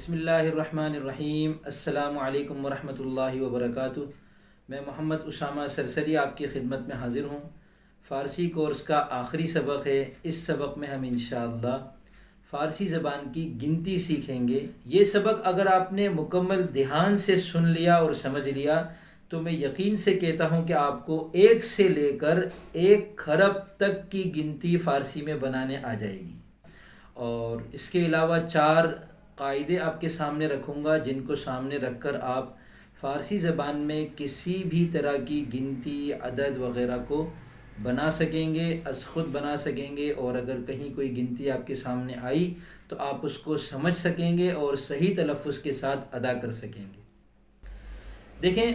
بسم اللہ الرحمن الرحیم۔ السلام علیکم ورحمۃ اللہ وبرکاتہ۔ میں محمد اسامہ سرسری آپ کی خدمت میں حاضر ہوں۔ فارسی کورس کا آخری سبق ہے۔ اس سبق میں ہم انشاءاللہ فارسی زبان کی گنتی سیکھیں گے۔ یہ سبق اگر آپ نے مکمل دھیان سے سن لیا اور سمجھ لیا تو میں یقین سے کہتا ہوں کہ آپ کو 1 سے لے کر 1 خرب تک کی گنتی فارسی میں بنانے آ جائے گی۔ اور اس کے علاوہ 4 قاعدے آپ کے سامنے رکھوں گا جن کو سامنے رکھ کر آپ فارسی زبان میں کسی بھی طرح کی گنتی، عدد وغیرہ کو بنا سکیں گے، از خود بنا سکیں گے، اور اگر کہیں کوئی گنتی آپ کے سامنے آئی تو آپ اس کو سمجھ سکیں گے اور صحیح تلفظ کے ساتھ ادا کر سکیں گے۔ دیکھیں،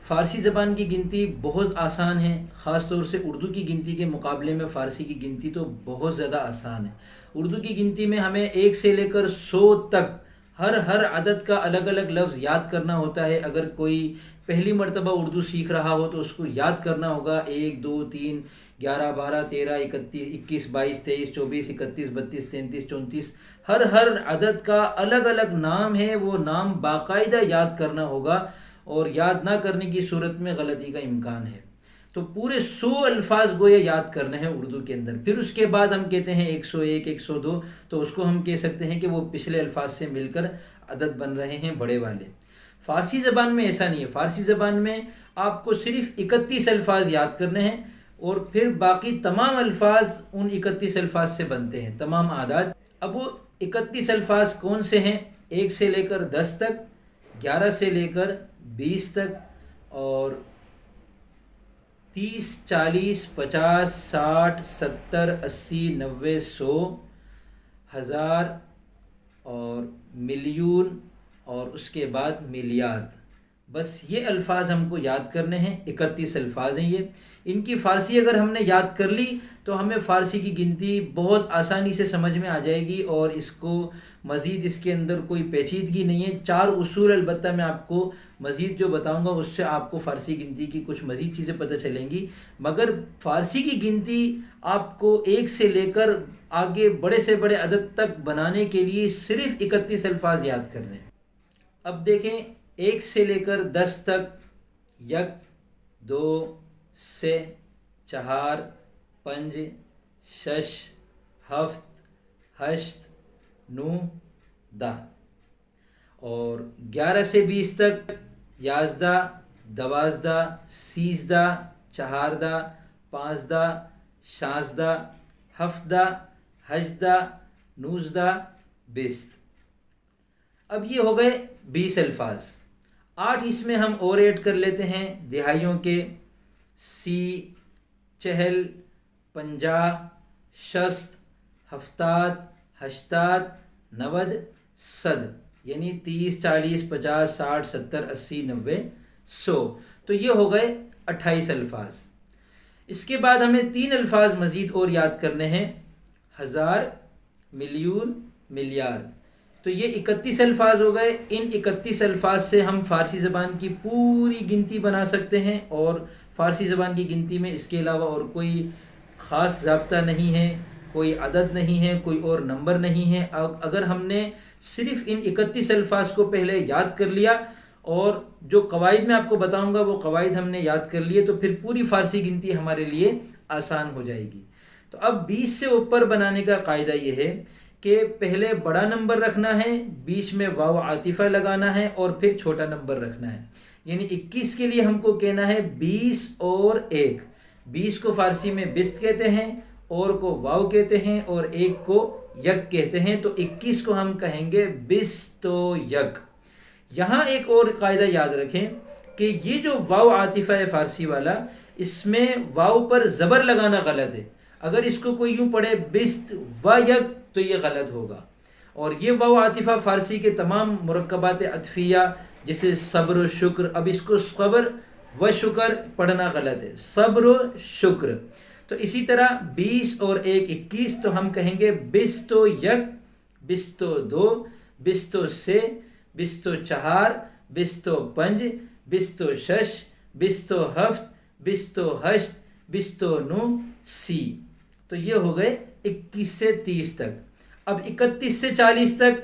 فارسی زبان کی گنتی بہت آسان ہے، خاص طور سے اردو کی گنتی کے مقابلے میں فارسی کی گنتی تو بہت زیادہ آسان ہے۔ اردو کی گنتی میں ہمیں 1 سے لے کر 100 تک ہر عدد کا الگ الگ لفظ یاد کرنا ہوتا ہے۔ اگر کوئی پہلی مرتبہ اردو سیکھ رہا ہو تو اس کو یاد کرنا ہوگا 1 2 3 11 12 13 31 21 22 23 24 31 32 33 34 ہر عدد کا الگ الگ نام ہے، وہ نام باقاعدہ یاد کرنا ہوگا، اور یاد نہ کرنے کی صورت میں غلطی کا امکان ہے۔ تو پورے 100 الفاظ گویا یاد کرنے ہیں اردو کے اندر۔ پھر اس کے بعد ہم کہتے ہیں 101 102، تو اس کو ہم کہہ سکتے ہیں کہ وہ پچھلے الفاظ سے مل کر عدد بن رہے ہیں بڑے والے۔ فارسی زبان میں ایسا نہیں ہے۔ فارسی زبان میں آپ کو صرف 31 الفاظ یاد کرنے ہیں، اور پھر باقی تمام الفاظ ان 31 الفاظ سے بنتے ہیں، تمام اعداد۔ اب وہ 31 الفاظ کون سے ہیں؟ 1 سے لے کر 10 تک، 11 سے لے کر 20 تک، اور 30 40 50 60 70 80 90 100 1000 اور ملین، اور اس کے بعد ملیارد۔ بس یہ الفاظ ہم کو یاد کرنے ہیں۔ 31 الفاظ ہیں یہ۔ ان کی فارسی اگر ہم نے یاد کر لی تو ہمیں فارسی کی گنتی بہت آسانی سے سمجھ میں آ جائے گی، اور اس کو مزید اس کے اندر کوئی پیچیدگی نہیں ہے۔ 4 اصول البتہ میں آپ کو مزید جو بتاؤں گا اس سے آپ کو فارسی گنتی کی کچھ مزید چیزیں پتہ چلیں گی، مگر فارسی کی گنتی آپ کو 1 سے لے کر آگے بڑے سے بڑے عدد تک بنانے کے لیے صرف 31 الفاظ یاد کرنے ہیں۔ اب دیکھیں، 1 سے لے کر 10 تک 1 2 3 4 5 6 7 8 9 10، اور 11 سے 20 تک 11 12 13 14 15 16 17 18 19 20۔ اب یہ ہو گئے 20 الفاظ۔ 8 اس میں ہم اور ایڈ کر لیتے ہیں دہائیوں کے: 80 40 50 60 70 80 90 100، یعنی 30 40 50 60 70 80 90 100۔ تو یہ ہو گئے 28 الفاظ۔ اس کے بعد ہمیں 3 الفاظ مزید اور یاد کرنے ہیں: 1000 ملین ملیارد۔ تو یہ 31 الفاظ ہو گئے۔ ان 31 الفاظ سے ہم فارسی زبان کی پوری گنتی بنا سکتے ہیں، اور فارسی زبان کی گنتی میں اس کے علاوہ اور کوئی خاص ضابطہ نہیں ہے، کوئی عدد نہیں ہے، کوئی اور نمبر نہیں ہے۔ اگر ہم نے صرف ان 31 الفاظ کو پہلے یاد کر لیا، اور جو قواعد میں آپ کو بتاؤں گا وہ قواعد ہم نے یاد کر لیے، تو پھر پوری فارسی گنتی ہمارے لیے آسان ہو جائے گی۔ تو اب 20 سے اوپر بنانے کا قاعدہ یہ ہے کہ پہلے بڑا نمبر رکھنا ہے، بیچ میں واو عاطفہ لگانا ہے، اور پھر چھوٹا نمبر رکھنا ہے۔ یعنی 21 کے لیے ہم کو کہنا ہے 20 اور 1۔ 20 کو فارسی میں بست کہتے ہیں، اور کو واو کہتے ہیں، اور 1 کو یک کہتے ہیں۔ تو 21 کو ہم کہیں گے بست و یک۔ یہاں ایک اور قاعدہ یاد رکھیں کہ یہ جو واو عاطفہ ہے فارسی والا، اس میں واو پر زبر لگانا غلط ہے۔ اگر اس کو کوئی یوں پڑھے بست و یک تو یہ غلط ہوگا۔ اور یہ واو عاطفہ فارسی کے تمام مرکبات عطفیہ جیسے صبر و شکر، اب اس کو صبر و شکر پڑھنا غلط ہے، صبر و شکر۔ تو اسی طرح 20 اور 1 21، تو ہم کہیں گے بست و یک، بست و دو، بست و سے، بست و چہار، بست و پنج، بست و شش، بست و ہفت، بست و ہشت، بست و نو، سی۔ تو یہ ہو گئے 21 سے 30 تک۔ اب 31 سے 40 تک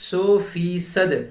100%।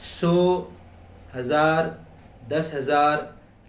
100, 1000, 10,000,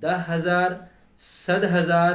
10,000, 100,000,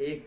1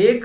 1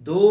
2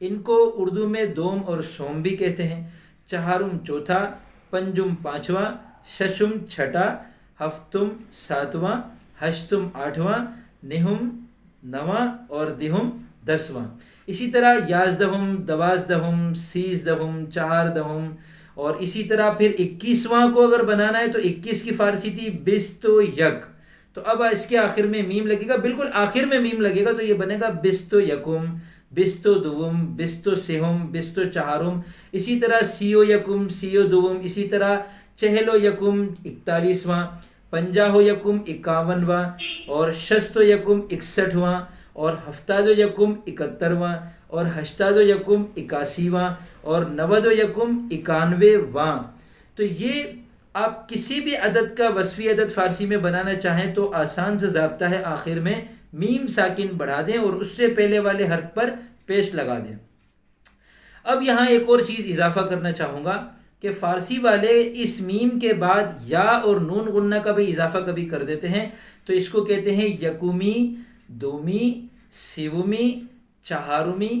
ان کو اردو میں دوم اور سوم بھی کہتے ہیں۔ چہارم چوتھا، پنجم پانچواں، ششم چھٹا، ہفتم ساتواں، ہشتم آٹھواں، نہم نواں اور دہم دسواں۔ اسی طرح یازدہم، دوازدہم، سیزدہم، چہاردہم، اور اسی طرح پھر 21واں کو اگر بنانا ہے تو 21 کی فارسی تھی بستو یک، تو اب اس کے آخر میں میم لگے گا، بالکل آخر میں میم لگے گا، تو یہ بنے گا بستو یکم، بستو دوم، بستو سہم، بستو چہارم۔ اسی طرح سیو یکم، سیو دوم، اسی طرح چہلو یکم 41واں، پنجاہو یکم 51واں، اور شستو یکم 61واں، اور ہفتادو یکم 71واں، اور ہشتادو یکم 81واں، اور نودو یکم 91واں۔ تو یہ آپ کسی بھی عدد کا وصفی عدد فارسی میں بنانا چاہیں تو آسان سے ضابطہ ہے، آخر میں میم ساکن بڑھا دیں اور اس سے پہلے والے حرف پر پیش لگا دیں۔ اب یہاں ایک اور چیز اضافہ کرنا چاہوں گا کہ فارسی والے اس میم کے بعد یا اور نون غنہ کا بھی اضافہ کبھی کر دیتے ہیں، تو اس کو کہتے ہیں یکمی، دومی، سیومی، چہارمی،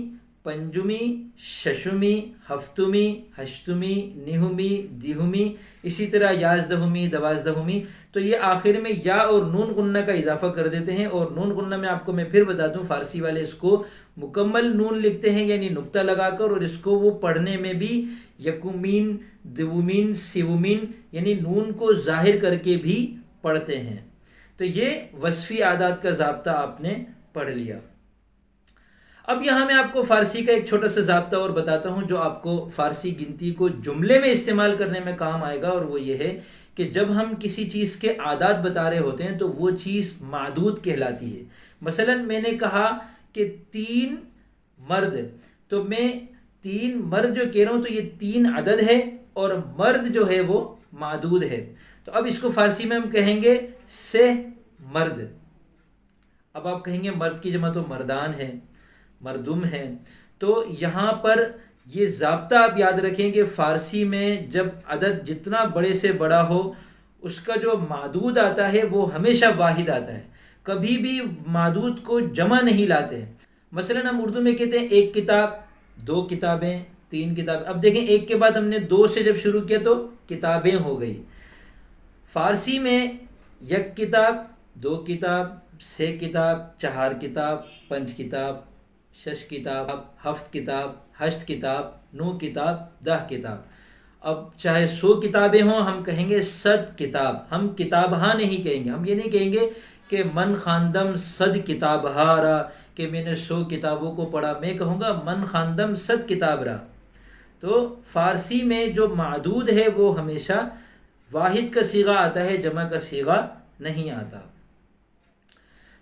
پنجمی، ششمی، ہفتمی، ہشتمی، نہمی، دہمی، اسی طرح یازدہمی، دوازدہمی۔ تو یہ آخر میں یا اور نون غنہ کا اضافہ کر دیتے ہیں، اور نون غنہ میں آپ کو میں پھر بتا دوں فارسی والے اس کو مکمل نون لکھتے ہیں، یعنی نقطہ لگا کر، اور اس کو وہ پڑھنے میں بھی یکمین، دومین، سیومین، یعنی نون کو ظاہر کر کے بھی پڑھتے ہیں۔ تو یہ وصفی اعداد کا ضابطہ آپ نے پڑھ لیا۔ اب یہاں میں آپ کو فارسی کا ایک چھوٹا سا ضابطہ اور بتاتا ہوں جو آپ کو فارسی گنتی کو جملے میں استعمال کرنے میں کام آئے گا، اور وہ یہ ہے کہ جب ہم کسی چیز کے اعداد بتا رہے ہوتے ہیں تو وہ چیز معدود کہلاتی ہے۔ مثلا میں نے کہا کہ 3 مرد، تو میں 3 مرد جو کہہ رہا ہوں تو یہ 3 عدد ہے، اور مرد جو ہے وہ معدود ہے۔ تو اب اس کو فارسی میں ہم کہیں گے سہ مرد۔ اب آپ کہیں گے مرد کی جمع تو مردان ہے، مردم ہے، تو یہاں پر یہ ضابطہ آپ یاد رکھیں کہ فارسی میں جب عدد جتنا بڑے سے بڑا ہو، اس کا جو معدود آتا ہے وہ ہمیشہ واحد آتا ہے، کبھی بھی معدود کو جمع نہیں لاتے۔ مثلا ہم اردو میں کہتے ہیں 1 کتاب، 2 کتابیں، 3 کتابیں۔ اب دیکھیں 1 کے بعد ہم نے 2 سے جب شروع کیا تو کتابیں ہو گئی۔ فارسی میں 1 کتاب، 2 کتاب، 6 کتاب، 4 کتاب، 5 کتاب، 6 کتاب، 7 کتاب، 8 کتاب، 9 کتاب، 10 کتاب۔ اب چاہے 100 کتابیں ہوں ہم کہیں گے 100 کتاب، ہم کتاب ہاں نہیں کہیں گے، ہم یہ نہیں کہیں گے کہ من خواندم 100 کتاب ہارا، کہ میں نے 100 کتابوں کو پڑھا، میں کہوں گا من خواندم 100 کتاب را۔ تو فارسی میں جو معدود ہے وہ ہمیشہ واحد کا صیغہ آتا ہے، جمع کا صیغہ نہیں آتا۔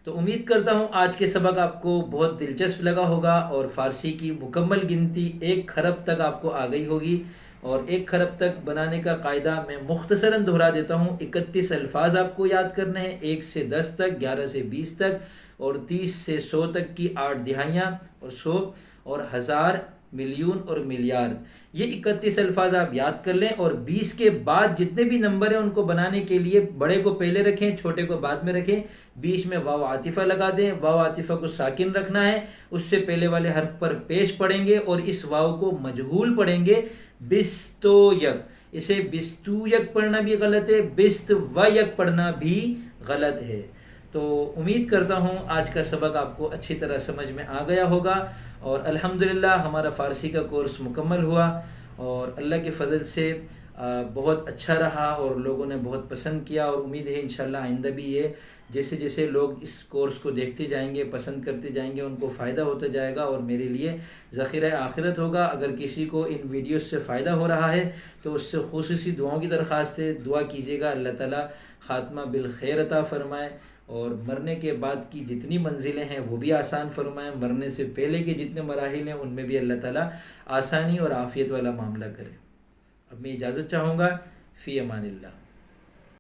تو امید کرتا ہوں آج کے سبق آپ کو بہت دلچسپ لگا ہوگا، اور فارسی کی مکمل گنتی 1 خرب تک آپ کو آ گئی ہوگی۔ اور 1 خرب تک بنانے کا قاعدہ میں مختصراً دہرا دیتا ہوں۔ 31 الفاظ آپ کو یاد کرنے ہیں، 1 سے 10 تک، 11 سے 20 تک، اور 30 سے 100 تک کی 8 دہائیاں، اور 100 اور 1000، ملین اور ملیارڈ۔ یہ 31 الفاظ آپ یاد کر لیں، اور 20 کے بعد جتنے بھی نمبر ہیں ان کو بنانے کے لیے بڑے کو پہلے رکھیں، چھوٹے کو بعد میں رکھیں، بیچ میں واو عاطفہ لگا دیں، واو عاطفہ کو ساکن رکھنا ہے، اس سے پہلے والے حرف پر پیش پڑھیں گے، اور اس واو کو مجہول پڑھیں گے، بستو یک۔ اسے بستو یک پڑھنا بھی غلط ہے، بست و یک پڑھنا بھی غلط ہے۔ تو امید کرتا ہوں آج کا سبق آپ کو اچھی طرح سمجھ میں آ گیا ہوگا، اور الحمدللہ ہمارا فارسی کا کورس مکمل ہوا، اور اللہ کے فضل سے بہت اچھا رہا، اور لوگوں نے بہت پسند کیا، اور امید ہے انشاءاللہ آئندہ بھی یہ جیسے جیسے لوگ اس کورس کو دیکھتے جائیں گے، پسند کرتے جائیں گے، ان کو فائدہ ہوتا جائے گا، اور میرے لیے ذخیرہ آخرت ہوگا۔ اگر کسی کو ان ویڈیوز سے فائدہ ہو رہا ہے تو اس سے خصوصی دعاؤں کی درخواست ہے، دعا کیجیے گا اللہ تعالیٰ خاتمہ بالخیر عطا فرمائے، اور مرنے کے بعد کی جتنی منزلیں ہیں وہ بھی آسان فرمائیں، مرنے سے پہلے کے جتنے مراحل ہیں ان میں بھی اللہ تعالیٰ آسانی اور عافیت والا معاملہ کرے۔ اب میں اجازت چاہوں گا، فی امان اللہ۔